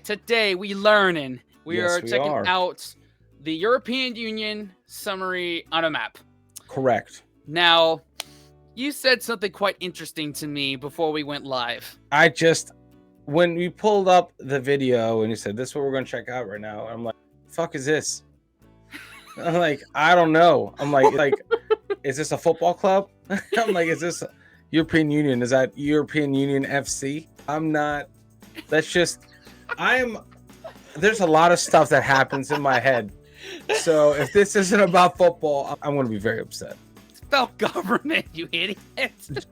today we learning. We Yes, are we checking are. out the European Union summary on a map. Correct. Now, you said something quite interesting to me before we went live. When we pulled up the video and you said, this is what we're going to check out right now, I'm like, fuck is this? I'm like, I don't know. I'm like, is this a football club? I'm like, is this European Union? Is that European Union FC? I'm not. That's just, there's a lot of stuff that happens in my head. So if this isn't about football, I'm going to be very upset. It's about government, you idiot.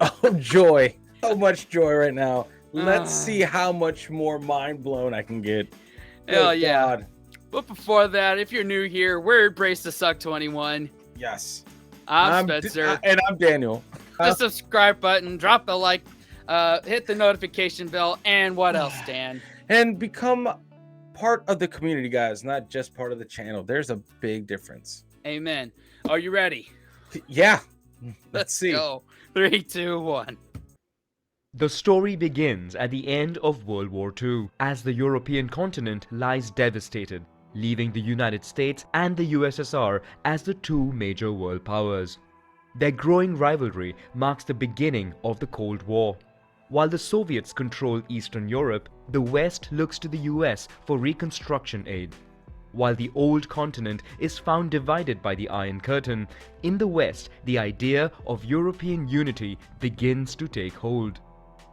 Oh, joy. So much joy right now. Let's see how much more mind blown I can get. Hell yeah. God. But before that, if you're new here, we're Brace to Suck 21. Yes. I'm Spencer. And I'm Daniel. The subscribe button, drop the like, hit the notification bell, and what else, Dan? And become part of the community, guys, not just part of the channel. There's a big difference. Amen. Are you ready? Yeah. Let's see. Go. 3, 2, 1. The story begins at the end of World War II, as the European continent lies devastated, leaving the United States and the USSR as the two major world powers. Their growing rivalry marks the beginning of the Cold War. While the Soviets control Eastern Europe, the West looks to the US for reconstruction aid. While the old continent is found divided by the Iron Curtain, in the West the idea of European unity begins to take hold.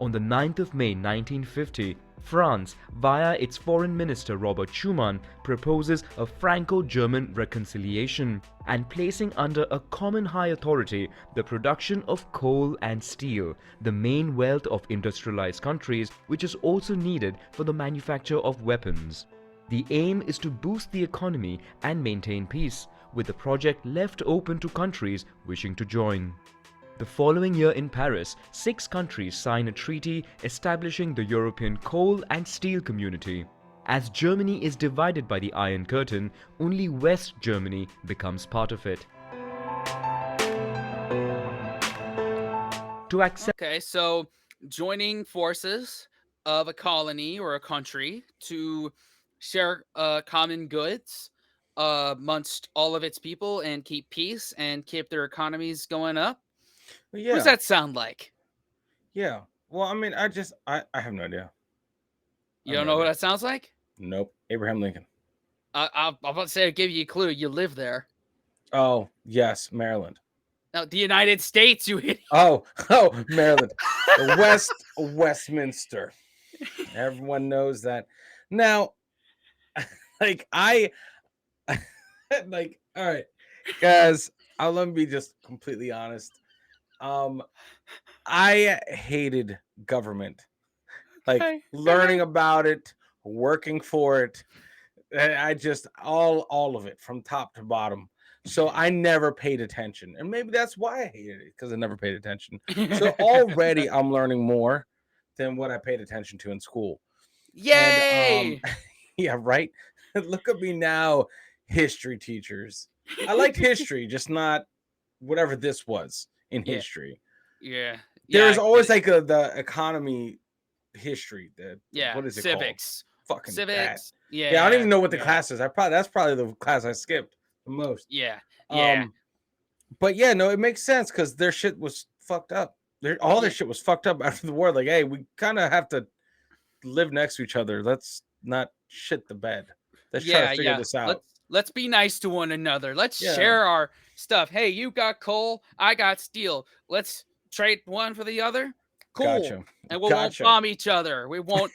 On the 9th of May 1950, France, via its Foreign Minister Robert Schuman, proposes a Franco-German reconciliation and placing under a common high authority the production of coal and steel, the main wealth of industrialized countries, which is also needed for the manufacture of weapons. The aim is to boost the economy and maintain peace, with the project left open to countries wishing to join. The following year in Paris, 6 countries sign a treaty establishing the European Coal and Steel Community. As Germany is divided by the Iron Curtain, only West Germany becomes part of it. To accept. Okay, so joining forces of a colony or a country to share common goods amongst all of its people and keep peace and keep their economies going up. Yeah. What does that sound like? Yeah. Well, I mean, I have no idea. You don't know what that sounds like? Nope. Abraham Lincoln. I'm about to say, I'll give you a clue. You live there. Oh, yes. Maryland. No, the United States, you idiot. Oh, Maryland. Westminster. Everyone knows that. Now, all right, guys, let me be just completely honest. I hated government, learning about it, working for it. I just all of it from top to bottom. So I never paid attention, and maybe that's why I hated it, because I never paid attention. So already I'm learning more than what I paid attention to in school. Yay! And, yeah, right. Look at me now, history teachers. I liked history, just not whatever this was in history. Yeah. There's always the economy history. What is it civics. Called? Fucking civics. That. Yeah, I don't even know what the class is. That's probably the class I skipped the most. Yeah. But yeah, no, it makes sense because their shit was fucked up. All their shit was fucked up after the war. Like, hey, we kind of have to live next to each other. Let's not shit the bed. Let's try to figure this out. Let's be nice to one another. Let's share our stuff. Hey, you got coal, I got steel. Let's trade one for the other. Cool. Gotcha. And we won't bomb each other. We won't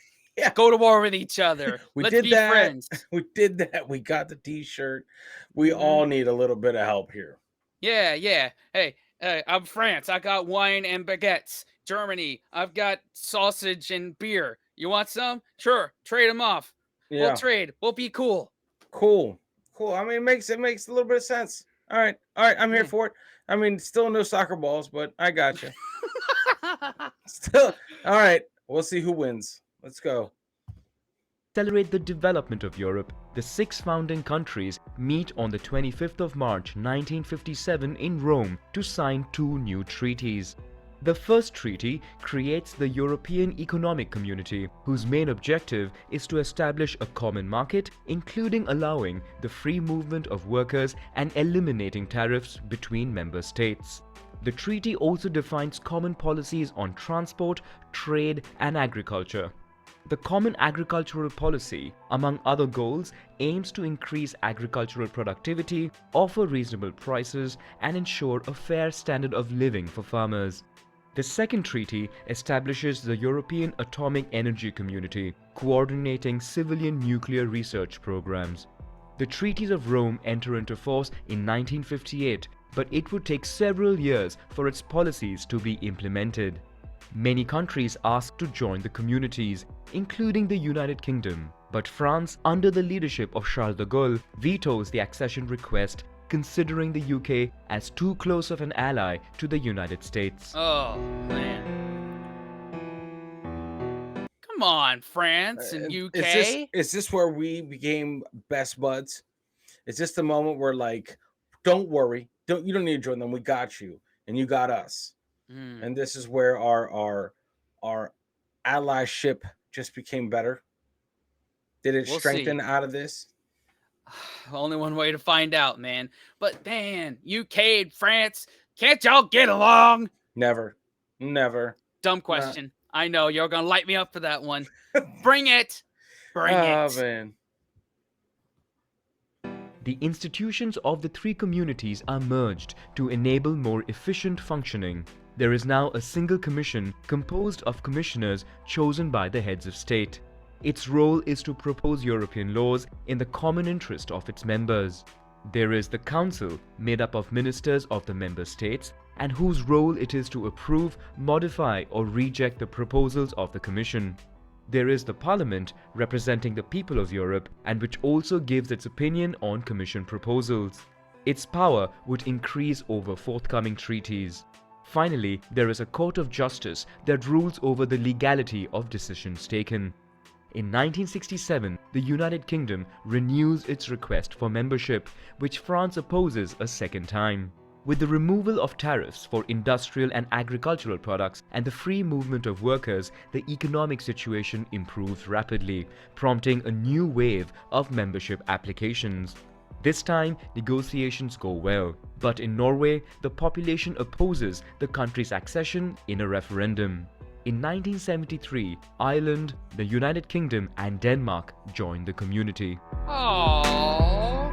go to war with each other. Let's be friends. We did that. We got the t-shirt. We all need a little bit of help here. Yeah. Hey, I'm France. I got wine and baguettes. Germany, I've got sausage and beer. You want some? Sure. Trade them off. Yeah. We'll trade. We'll be cool. Cool. I mean, it makes a little bit of sense. All right. I'm here for it. I mean, still no soccer balls, but I got you. Still. All right. We'll see who wins. Let's go. Accelerate the development of Europe, the 6 founding countries meet on the 25th of March 1957 in Rome to sign 2 new treaties. The first treaty creates the European Economic Community, whose main objective is to establish a common market, including allowing the free movement of workers and eliminating tariffs between member states. The treaty also defines common policies on transport, trade, and agriculture. The Common Agricultural Policy, among other goals, aims to increase agricultural productivity, offer reasonable prices, and ensure a fair standard of living for farmers. The second treaty establishes the European Atomic Energy Community, coordinating civilian nuclear research programs. The Treaties of Rome enter into force in 1958, but it would take several years for its policies to be implemented. Many countries asked to join the communities, including the United Kingdom, but France, under the leadership of Charles de Gaulle, vetoes the accession request, considering the UK as too close of an ally to the United States. Oh, man. Come on, France and UK. Is this where we became best buds? Is this the moment where, like, don't worry, you don't need to join them, we got you, and you got us, and this is where our allyship just became better? Did it strengthen out of this? Only one way to find out, man. But man, UK and France, can't y'all get along? Never. Dumb question. I know you're gonna light me up for that one. Bring it. Bring it. Oh, man. The institutions of the three communities are merged to enable more efficient functioning. There is now a single commission composed of commissioners chosen by the heads of state. Its role is to propose European laws in the common interest of its members. There is the Council, made up of ministers of the member states, and whose role it is to approve, modify, or reject the proposals of the Commission. There is the Parliament, representing the people of Europe, and which also gives its opinion on Commission proposals. Its power would increase over forthcoming treaties. Finally, there is a Court of Justice that rules over the legality of decisions taken. In 1967, the United Kingdom renews its request for membership, which France opposes a second time. With the removal of tariffs for industrial and agricultural products and the free movement of workers, the economic situation improves rapidly, prompting a new wave of membership applications. This time, negotiations go well, but in Norway, the population opposes the country's accession in a referendum. In 1973, Ireland, the United Kingdom, and Denmark joined the community. Oh,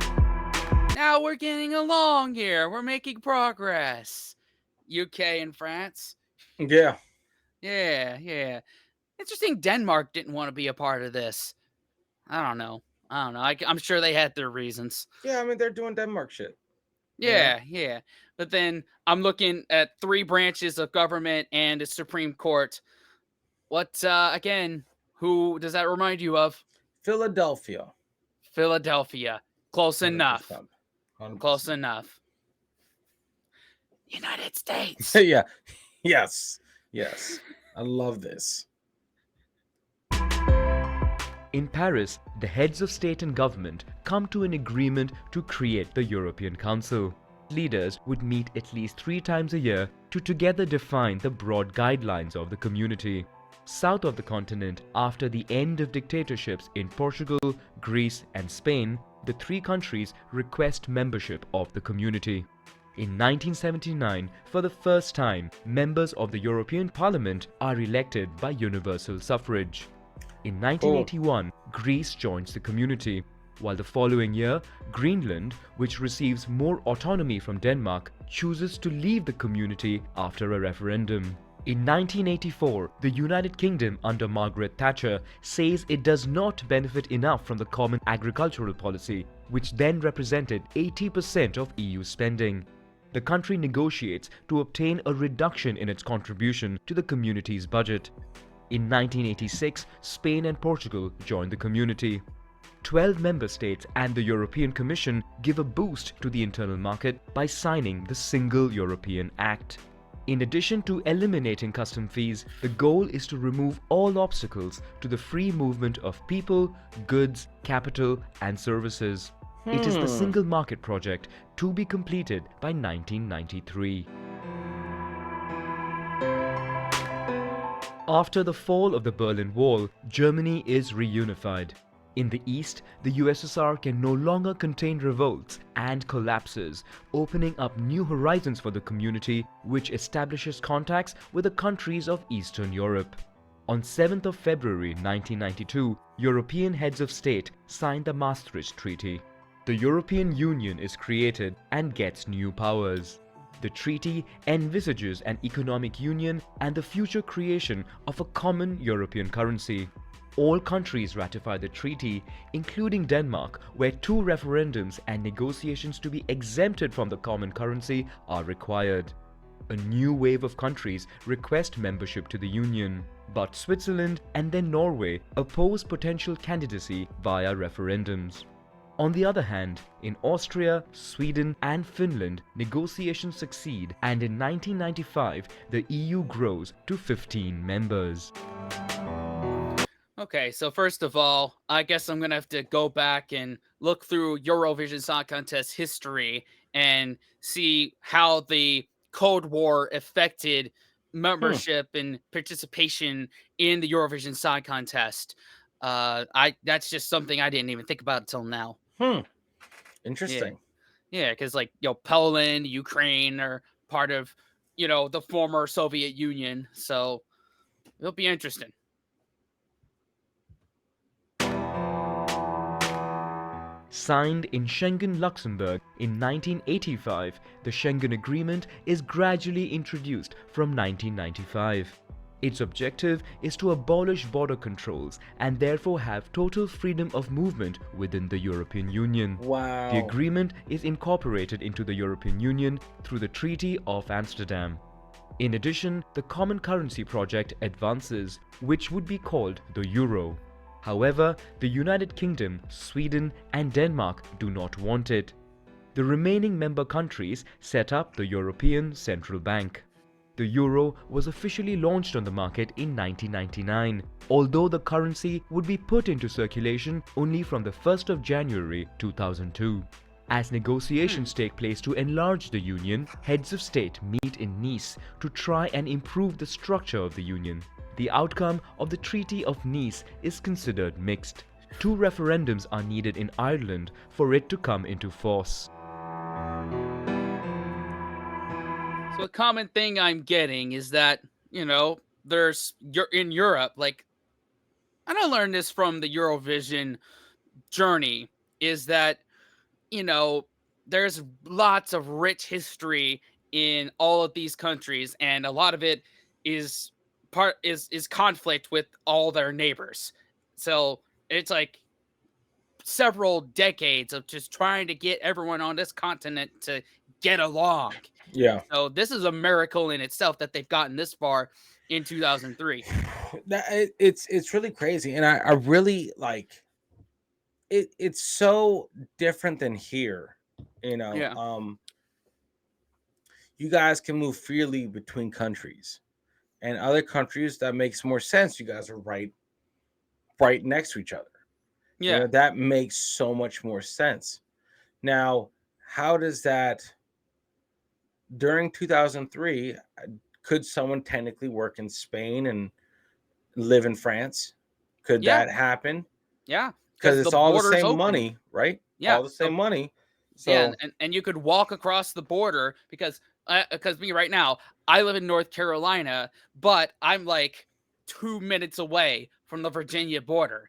now we're getting along here. We're making progress. UK and France. Yeah. Yeah. Interesting. Denmark didn't want to be a part of this. I don't know. I'm sure they had their reasons. Yeah, I mean, they're doing Denmark shit. Yeah. But then I'm looking at three branches of government and a Supreme Court. What, again, who does that remind you of? Philadelphia. Close 100%. enough. 100%. Close enough. United States. Yeah. Yes. I love this. In Paris, the heads of state and government come to an agreement to create the European Council. Leaders would meet at least 3 times a year to together define the broad guidelines of the community. South of the continent, after the end of dictatorships in Portugal, Greece, and Spain, the 3 countries request membership of the community. In 1979, for the first time, members of the European Parliament are elected by universal suffrage. In 1981, Greece joins the community, while the following year, Greenland, which receives more autonomy from Denmark, chooses to leave the community after a referendum. In 1984, the United Kingdom under Margaret Thatcher says it does not benefit enough from the Common Agricultural Policy, which then represented 80% of EU spending. The country negotiates to obtain a reduction in its contribution to the community's budget. In 1986, Spain and Portugal joined the community. 12 member states and the European Commission give a boost to the internal market by signing the Single European Act. In addition to eliminating custom fees, the goal is to remove all obstacles to the free movement of people, goods, capital, and services. It is the Single Market Project to be completed by 1993. After the fall of the Berlin Wall, Germany is reunified. In the east, the USSR can no longer contain revolts and collapses, opening up new horizons for the community, which establishes contacts with the countries of Eastern Europe. On 7th of February 1992, European heads of state signed the Maastricht Treaty. The European Union is created and gets new powers. The treaty envisages an economic union and the future creation of a common European currency. All countries ratify the treaty, including Denmark, where 2 referendums and negotiations to be exempted from the common currency are required. A new wave of countries request membership to the Union, but Switzerland and then Norway oppose potential candidacy via referendums. On the other hand, in Austria, Sweden and Finland, negotiations succeed, and in 1995 the EU grows to 15 members. Okay, so first of all, I guess I'm gonna have to go back and look through Eurovision Song Contest history and see how the Cold War affected Hmm. membership and participation in the Eurovision Song Contest. I That's just something I didn't even think about until now. Hmm. Yeah, Interesting. yeah, because like Poland, Ukraine are part of the former Soviet Union, so it'll be interesting. Signed in Schengen, Luxembourg in 1985, the Schengen Agreement is gradually introduced from 1995. Its objective is to abolish border controls and therefore have total freedom of movement within the European Union. The Wow. agreement is incorporated into the European Union through the Treaty of Amsterdam. In addition, the Common Currency Project advances, which would be called the Euro. However, the United Kingdom, Sweden and Denmark do not want it. The remaining member countries set up the European Central Bank. The euro was officially launched on the market in 1999, although the currency would be put into circulation only from the 1st of January 2002. As negotiations take place to enlarge the union, heads of state meet in Nice to try and improve the structure of the union. The outcome of the Treaty of Nice is considered mixed. 2 referendums are needed in Ireland for it to come into force. So a common thing I'm getting is that, you're in Europe, like, and I learned this from the Eurovision journey, is that, you know, there's lots of rich history in all of these countries, and a lot of it is is conflict with all their neighbors. So it's like several decades of just trying to get everyone on this continent to get along. Yeah. So this is a miracle in itself that they've gotten this far in 2003. It's really crazy, and I really like it. It's so different than here. You know, Yeah. you guys can move freely between countries, and other countries that makes more sense. You guys are right next to each other. You know, Yeah. that makes so much more sense. Now, how does that during 2003? Could someone technically work in Spain and live in France? Could Yeah. that happen? Yeah. Because Because the it's all the border's same open. money, right? Yeah. All the same money. Yeah, So and you could walk across the border because me right now, I live in North Carolina, but I'm like 2 minutes away from the Virginia border.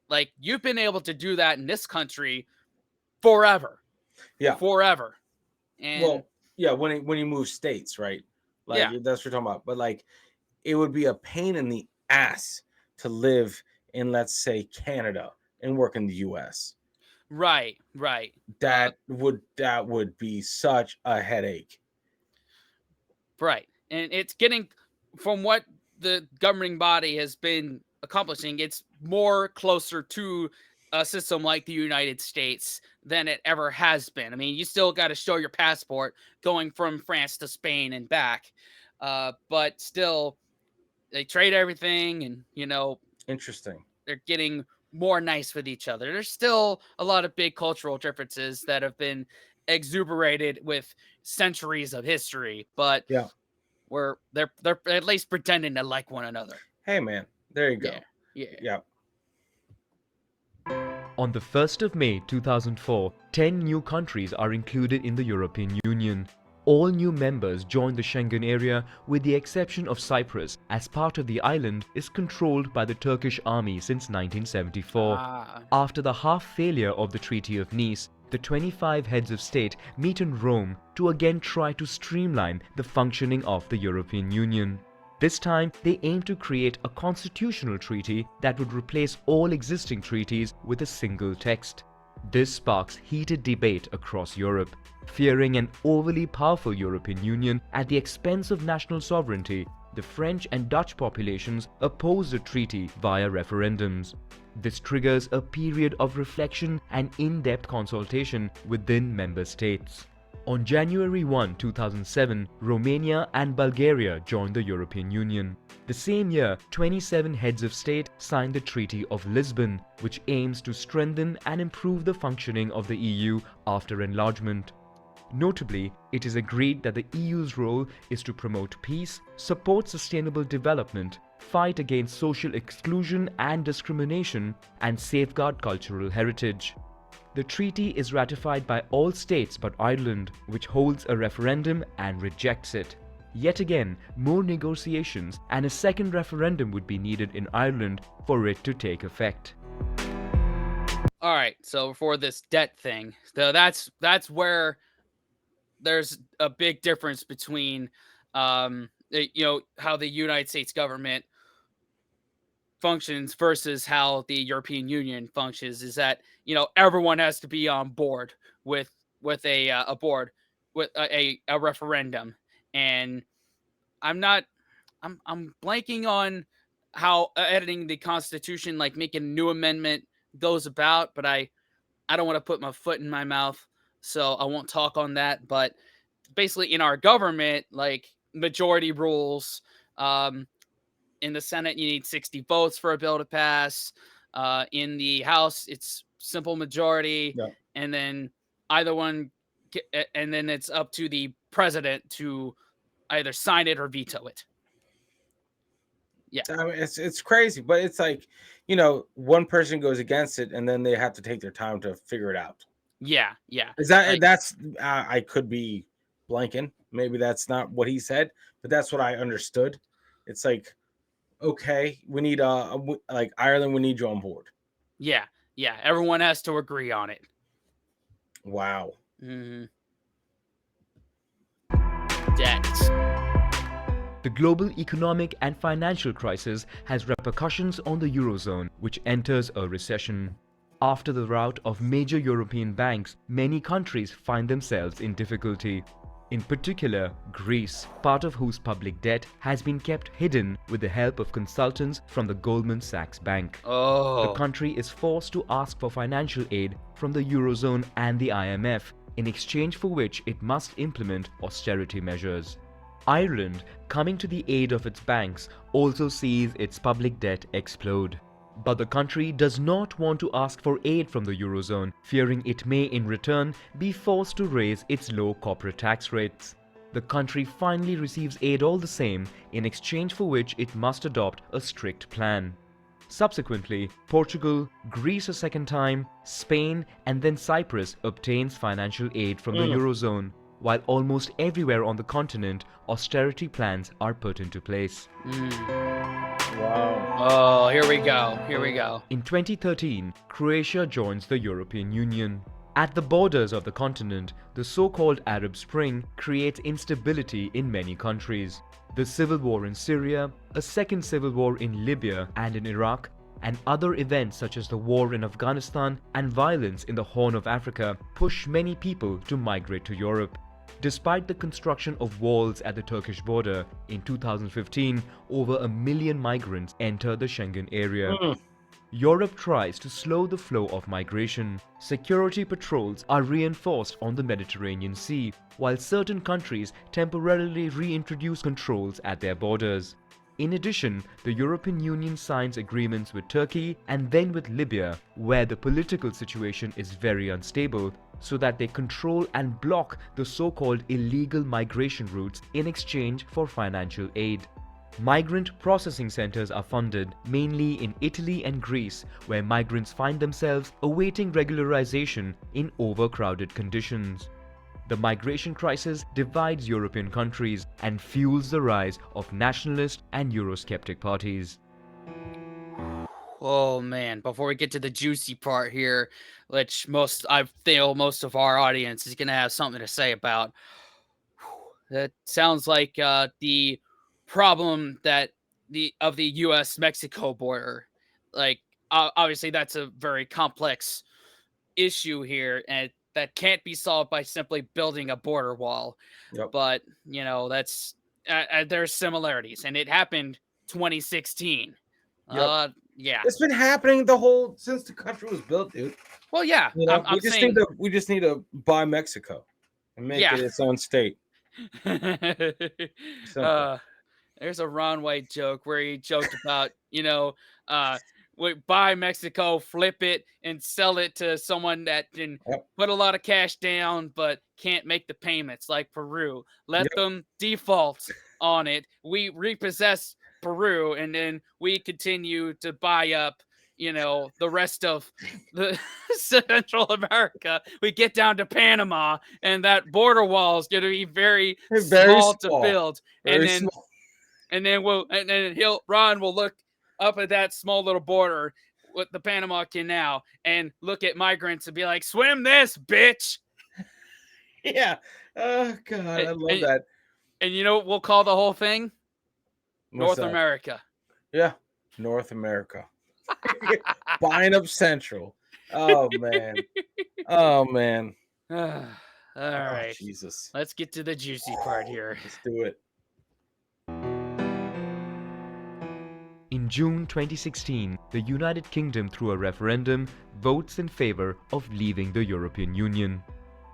Like you've been able to do that in this country forever, yeah, forever, and well, yeah. When you move states, right? Like yeah, that's what you're talking about. But like, it would be a pain in the ass to live in, let's say, Canada and work in the U.S. right, right, That would be such a headache. right, and it's getting from what the governing body has been accomplishing. It's more closer to a system like the United States than it ever has been. I mean, you still got to show your passport going from France to Spain and back, but still, they trade everything, and Interesting. they're getting more nice with each other. There's still a lot of big cultural differences that have been exuberated with centuries of history, but Yeah. they're at least pretending to like one another. Hey, man, there you Yeah, go. yeah. Yeah. On the 1st of May 2004, 10 new countries are included in the European Union. All new members joined the Schengen area with the exception of Cyprus, as part of the island is controlled by the Turkish army since 1974. Ah, After the half-failure of the Treaty of Nice, the 25 heads of state meet in Rome to again try to streamline the functioning of the European Union. This time, they aim to create a constitutional treaty that would replace all existing treaties with a single text. This sparks heated debate across Europe. Fearing an overly powerful European Union at the expense of national sovereignty, the French and Dutch populations oppose the treaty via referendums. This triggers a period of reflection and in-depth consultation within member states. On January 1, 2007, Romania and Bulgaria joined the European Union. The same year, 27 heads of state signed the Treaty of Lisbon, which aims to strengthen and improve the functioning of the EU after enlargement. Notably, it is agreed that the EU's role is to promote peace, support sustainable development, fight against social exclusion and discrimination, and safeguard cultural heritage. The treaty is ratified by all states but Ireland, which holds a referendum and rejects it. Yet again, more negotiations and a second referendum would be needed in Ireland for it to take effect. all right. So for this debt thing, so that's where there's a big difference between, how the United States government functions versus how the European Union functions. Is that everyone has to be on board with a board with a referendum, and I'm not. I'm blanking on how editing the Constitution, like making a new amendment, goes about, but I don't want to put my foot in my mouth, so I won't talk on that. But basically, in our government, like majority rules. In the Senate, you need 60 votes for a bill to pass. In the House, it's simple majority, Yeah. and then either one, and then it's up to the president to either sign it or veto it. Yeah, I mean, it's crazy, but it's like, one person goes against it, and then they have to take their time to figure it out. yeah, yeah. Is that Like, that's I could be blanking. Maybe that's not what he said, but that's what I understood. It's like, okay, we need like Ireland, we need you on board. yeah, yeah. Everyone has to agree on it. Wow. Hmm. Debt. The global economic and financial crisis has repercussions on the Eurozone, which enters a recession. After the rout of major European banks, many countries find themselves in difficulty. In particular, Greece, part of whose public debt has been kept hidden with the help of consultants from the Goldman Sachs Bank. The Oh, country is forced to ask for financial aid from the Eurozone and the IMF, in exchange for which it must implement austerity measures. Ireland, coming to the aid of its banks, also sees its public debt explode. But the country does not want to ask for aid from the Eurozone, fearing it may in return be forced to raise its low corporate tax rates. The country finally receives aid all the same, in exchange for which it must adopt a strict plan. Subsequently, Portugal, Greece a second time, Spain and then Cyprus obtains financial aid from the Eurozone, while almost everywhere on the continent, austerity plans are put into place. Wow. oh, here we go. Here we go. In 2013, Croatia joins the European Union. At the borders of the continent, the so-called Arab Spring creates instability in many countries. The civil war in Syria, a second civil war in Libya and in Iraq, and other events such as the war in Afghanistan and violence in the Horn of Africa push many people to migrate to Europe. Despite the construction of walls at the Turkish border, in 2015, over 1 million migrants entered the Schengen area. Europe tries to slow the flow of migration. Security patrols are reinforced on the Mediterranean Sea, while certain countries temporarily reintroduce controls at their borders. In addition, the European Union signs agreements with Turkey and then with Libya, where the political situation is very unstable, so that they control and block the so-called illegal migration routes in exchange for financial aid. Migrant processing centers are funded mainly in Italy and Greece, where migrants find themselves awaiting regularization in overcrowded conditions. The migration crisis divides European countries and fuels the rise of nationalist and Eurosceptic parties. Oh man, before we get to the juicy part here, which I feel most of our audience is gonna have something to say about. That sounds like the problem that the U.S. Mexico border. Like, obviously, that's a very complex issue here, and that can't be solved by simply building a border wall. Yep. But that's there's similarities, and it happened 2016. Yep. Yeah. It's been happening since the country was built, dude. Well, yeah. You know, I'm saying. we just need to buy Mexico and make Yeah. it its own state. Simple. There's a Ron White joke where he joked about, we buy Mexico, flip it, and sell it to someone that can Yep. put a lot of cash down but can't make the payments, like Peru. Let Yep. them default on it. We repossess Peru, and then we continue to buy up, the rest of the Central America. We get down to Panama, and that border wall is going to be very small to build. Very small. And then Ron will look up at that small little border with the Panama Canal and look at migrants and be like, "Swim this, bitch!" Yeah. Oh God, I love that. And you know what we'll call the whole thing? What's North that? America. Yeah, North America. Buying up Central. Oh man. Oh man. All right. Jesus. Let's get to the juicy part here. Let's do it. In June 2016, the United Kingdom, through a referendum, votes in favor of leaving the European Union.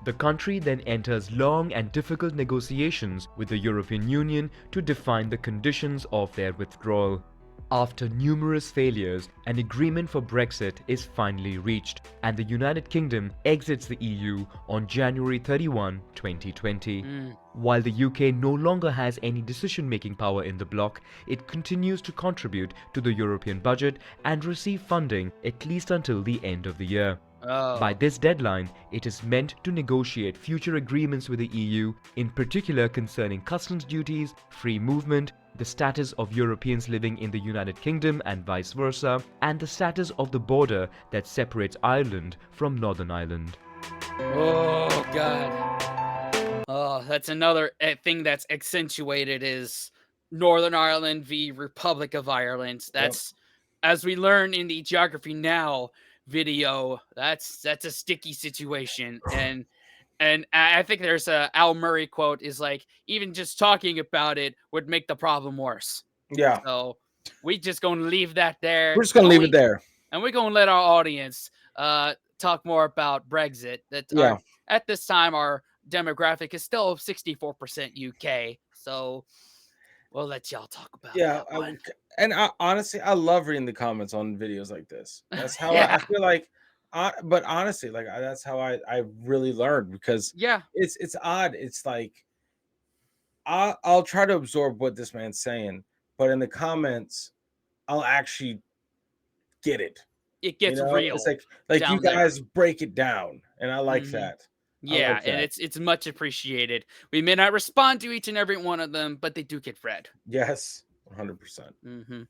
The country then enters long and difficult negotiations with the European Union to define the conditions of their withdrawal. After numerous failures, an agreement for Brexit is finally reached, and the United Kingdom exits the EU on January 31, 2020. While the UK no longer has any decision-making power in the bloc, it continues to contribute to the European budget and receive funding at least until the end of the year. By this deadline, it is meant to negotiate future agreements with the EU, in particular concerning customs duties, free movement, the status of Europeans living in the United Kingdom and vice versa, and the status of the border that separates Ireland from Northern Ireland. Oh, God. Oh, that's another thing that's accentuated is Northern Ireland v. Republic of Ireland. That's, as we learn in the Geography Now video, that's a sticky situation. And I think there's a Al Murray quote is like, even just talking about it would make the problem worse. Yeah. So we just going to leave that there. We're just going to leave it there. And we're going to let our audience talk more about Brexit. At this time, our demographic is still 64% UK. So we'll let y'all talk about that one. Honestly, I love reading the comments on videos like this. That's how I feel like. But honestly, like that's how I really learned, because it's odd. It's like I'll try to absorb what this man's saying, but in the comments, I'll actually get it. It gets real. It's like you guys break it down, and I like that. Yeah, and it's much appreciated. We may not respond to each and every one of them, but they do get read. Yes, 100%.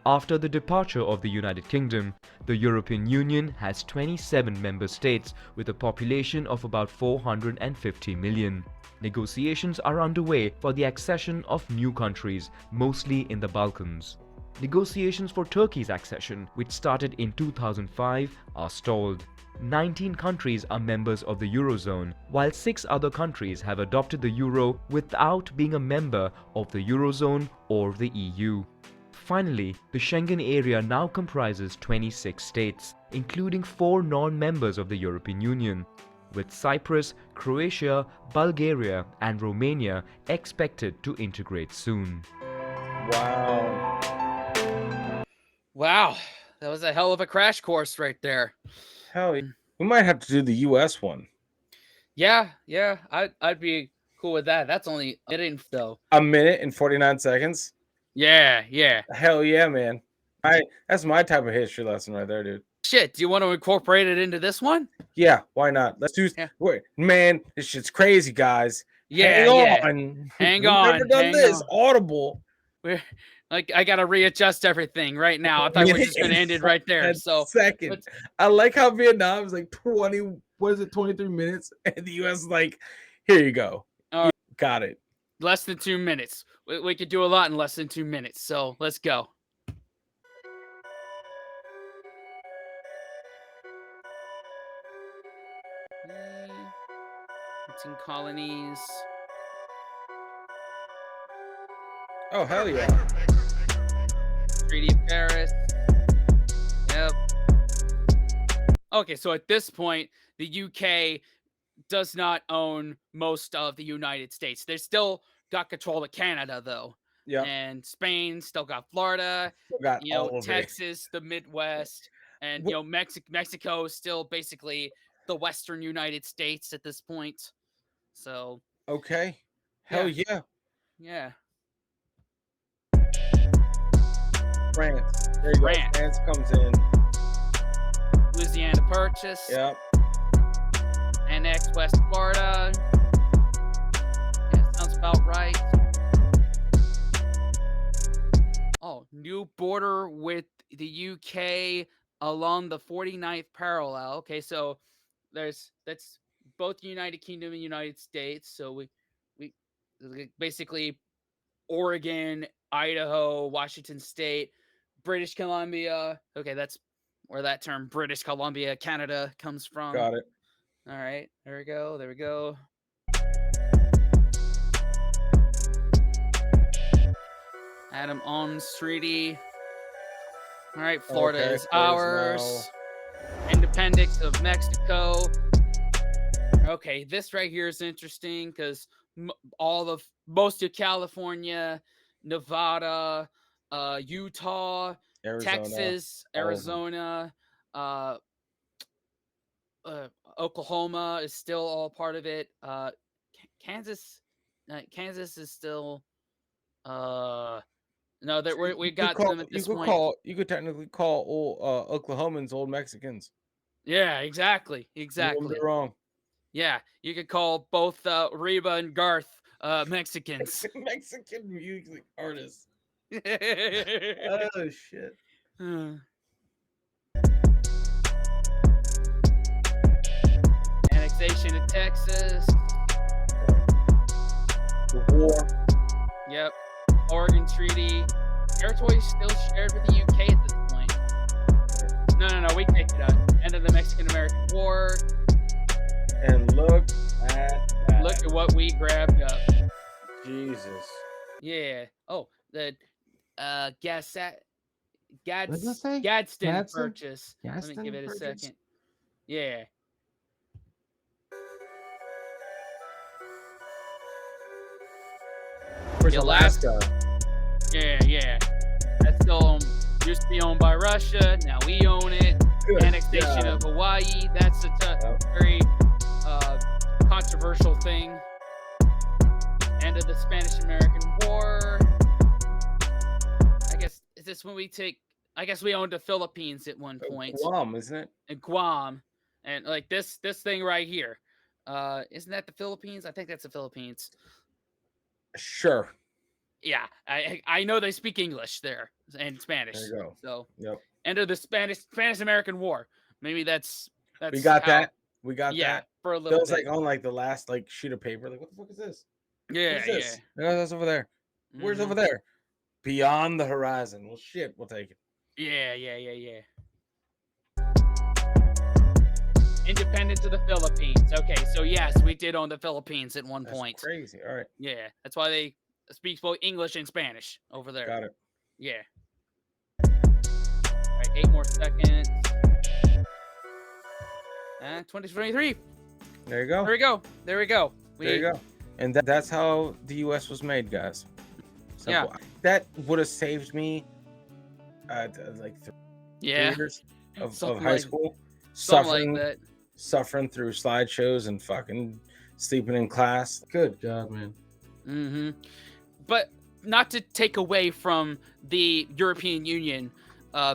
After the departure of the United Kingdom, the European Union has 27 member states with a population of about 450 million. Negotiations are underway for the accession of new countries, mostly in the Balkans. Negotiations for Turkey's accession, which started in 2005, are stalled. 19 countries are members of the Eurozone, while 6 other countries have adopted the Euro without being a member of the Eurozone or the EU. Finally, the Schengen area now comprises 26 states, including 4 non-members of the European Union, with Cyprus, Croatia, Bulgaria, and Romania expected to integrate soon. Wow, that was a hell of a crash course right there. Hell, we might have to do the US one. Yeah, I'd be cool with that. That's only it ain't though. A minute and 49 seconds. Yeah, yeah. Hell yeah, man. That's my type of history lesson right there, dude. Shit, do you want to incorporate it into this one? Yeah, why not? Let's do. Yeah. Wait, man, this shit's crazy, guys. Yeah, Hang yeah. on. Hang We've never on, done hang this. on. Audible. We're like I gotta readjust everything right now. I thought we were just gonna end it right there. So second. let's- I like how Vietnam is like 20. What is it? 23 minutes, and the U.S. is like, here you go. All You got it. less than 2 minutes. We could do a lot in less than 2 minutes. So let's go. It's in colonies. Oh hell yeah. Treaty of Paris. Yep. Okay, so at this point, the UK does not own most of the United States. They still got control of Canada, though. Yeah. And Spain still got Florida, Got all of it. Texas, the Midwest, and Mexico is still basically the Western United States at this point. So Okay. Hell yeah. yeah. France. There you go. France comes in. Louisiana Purchase. Yep. Annex West Florida. Yeah, sounds about right. Oh, new border with the UK along the 49th parallel. Okay, so that's both United Kingdom and United States. So we basically Oregon, Idaho, Washington State, British Columbia. Okay, that's where that term British Columbia, Canada comes from. Got it. All right, there we go. There we go. Adams Treaty. All right, Florida is ours. Independence of Mexico. Okay, this right here is interesting because most of California, Nevada, Utah, Arizona, Texas, Arizona, Oklahoma is still all part of it. Kansas is still no, that we got them at this point. You could technically call old Oklahomans old Mexicans. Yeah, exactly. You wouldn't be wrong. Yeah, you could call both Reba and Garth Mexicans. Mexican music artists. Oh shit. Annexation of Texas. The war. Yep. Oregon Treaty. Territory is still shared with the UK at this point. No, we kicked it out. End of the Mexican-American War. And look at that. Look at what we grabbed up. Jesus. Yeah. Oh, the Gadsden Purchase. Let me give it a second. Yeah. Where's Alaska? Yeah. That's still used to be owned by Russia. Now we own it. Good Annexation of Hawaii. That's a very controversial thing. End of the Spanish-American War. I guess is this when we take? I guess we owned the Philippines at one point. Guam, isn't it? And Guam, and like this thing right here. Isn't that the Philippines? I think that's the Philippines. Sure. Yeah, I know they speak English there and Spanish. There you go. So yep. End of the Spanish-American War. Maybe that's we got that. We got that for a little. That was like on like the last like sheet of paper. Like what the fuck is this? Yeah, what is this? No, that's over there. Where's over there? Beyond the horizon. Well, shit, we'll take it. Yeah. Independence of the Philippines. Okay, so yes, we did own the Philippines at one point. Crazy. All right. Yeah, that's why they speak both English and Spanish over there. Got it. Yeah. All right, 8 more seconds. 2023. There you go. There we go. There you go. And that's how the U.S. was made, guys. Simple. Yeah. That would have saved me like 3 years of high school. Suffering through slideshows and fucking sleeping in class. Good God, man. Mm-hmm. But not to take away from the European Union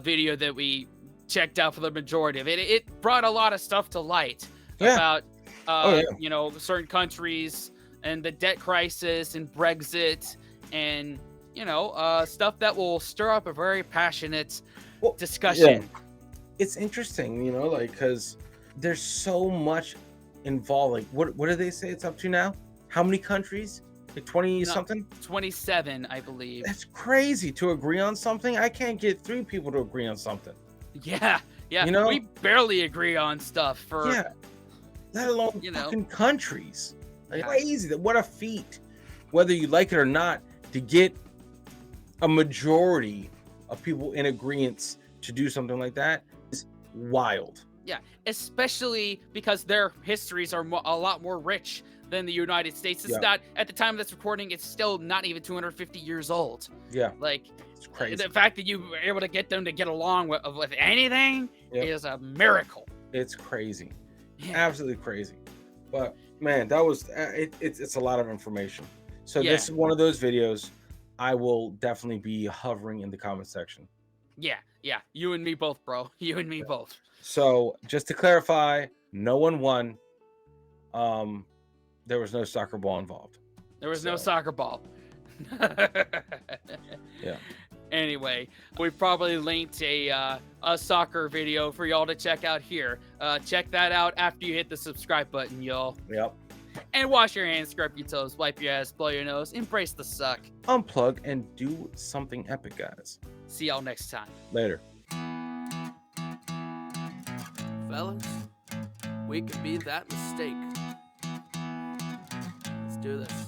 video that we checked out for the majority of it, it brought a lot of stuff to light Yeah. about, Oh, yeah. you know, certain countries and the debt crisis and Brexit and, you know, stuff that will stir up a very passionate Well, discussion. yeah. It's interesting, you know, like, because there's so much involved. Like, what do they say it's up to now? How many countries? Like 20 No, something? 27, I believe. That's crazy to agree on something. I can't get 3 people to agree on something. Yeah, yeah. You know? We barely agree on stuff for, Yeah. Let alone you know. fucking countries. Like, Yeah. crazy. What a feat, whether you like it or not, to get a majority of people in agreement to do something like that is wild. Yeah, especially because their histories are a lot more rich than the United States. It's Yeah. not, at the time of this recording, it's still not even 250 years old. Yeah. Like, It's crazy. the fact that you were able to get them to get along with anything Yep. is a miracle. It's crazy. Yeah. Absolutely crazy. But man, that was it's a lot of information. So Yeah. this is one of those videos I will definitely be hovering in the comment section. Yeah, yeah. You and me both, bro. You and me both. So just to clarify, no one won. There was no soccer ball involved. There was no So- soccer ball. Yeah. Anyway, we probably linked a soccer video for y'all to check out here. Check that out after you hit the subscribe button, y'all. Yep. And wash your hands, scrub your toes, wipe your ass, blow your nose, embrace the suck. Unplug and do something epic, guys. See y'all next time. Later. Fellas, we could be that mistake. Let's do this.